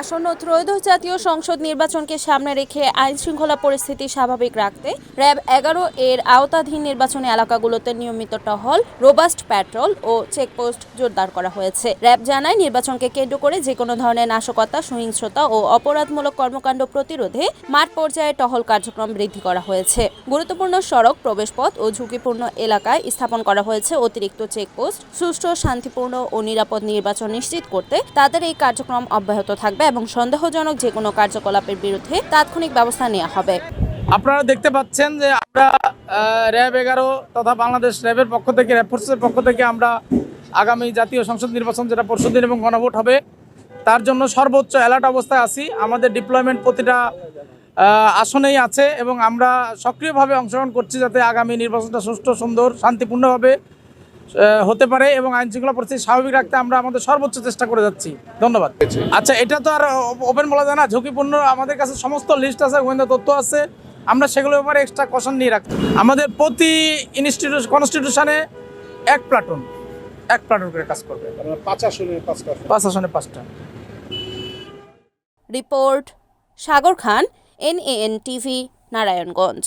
আসন্ন ত্রয়োদশ জাতীয় সংসদ নির্বাচনকে সামনে রেখে আইনশৃঙ্খলা পরিস্থিতি স্বাভাবিক রাখতে র্যাব 11 এর আওতাধীন নির্বাচনী এলাকাগুলোতে নিয়মিত টহল, রোবাস্ট প্যাট্রোল ও চেকপোস্ট জোরদার করা হয়েছে। র্যাব জানায়, নির্বাচনকে কেন্দ্র করে যে কোনো ধরনের নাশকতা, সহিংসতা ও অপরাধমূলক কর্মকাণ্ড প্রতিরোধে মাঠ পর্যায়ে টহল কার্যক্রম বৃদ্ধি করা হয়েছে। গুরুত্বপূর্ণ সড়ক, প্রবেশপথ ও ঝুঁকিপূর্ণ এলাকায় স্থাপন করা হয়েছে অতিরিক্ত চেকপোস্ট। সুষ্ঠু, শান্তিপূর্ণ ও নিরাপদ নির্বাচন নিশ্চিত করতে তাদের এই কার্যক্রম অব্যাহত থাকবে এবং সন্দেহজনক যে কোনো কার্যকলাপের বিরুদ্ধে তাৎক্ষণিক ব্যবস্থা নেওয়া হবে। আপনারা দেখতে পাচ্ছেন যে আমরা র্যাব 11 তথা বাংলাদেশ র্যাবের পক্ষ থেকে, র্যাব ফোর্সের পক্ষ থেকে আমরা আগামী জাতীয় সংসদ নির্বাচন যেটা পরশুদিন এবং গণভোট হবে তার জন্য সর্বোচ্চ অ্যালার্ট অবস্থায় আছি। আমাদের ডিপ্লয়মেন্ট প্রতিটা আসনেই আছে এবং আমরা সক্রিয়ভাবে অংশগ্রহণ করছি যাতে আগামী নির্বাচনটা সুষ্ঠু, সুন্দর, শান্তিপূর্ণভাবে হতে পারে এবং আইনশৃঙ্খলা পরিস্থিতি স্বাভাবিক রাখতে আমরা আমাদের সর্বোচ্চ চেষ্টা করে যাচ্ছি। ধন্যবাদ। আচ্ছা, এটা তো আর ওপেন বলা যায় না। ঝুঁকিপূর্ণ আমাদের কাছে সমস্ত লিস্ট আছে, গোয়েন্দা তথ্য আছে, আমরা সেগুলোর ব্যাপারে এক্সট্রা কশন নিয়ে রাখছি। আমাদের প্রতি কনস্টিটিউশনে এক প্লাটুন করে কাজ করবে। 5 আসনে 5টা। 5 আসনে 5টা। রিপোর্ট সাগর খান, NAN টিভি, নারায়ণগঞ্জ।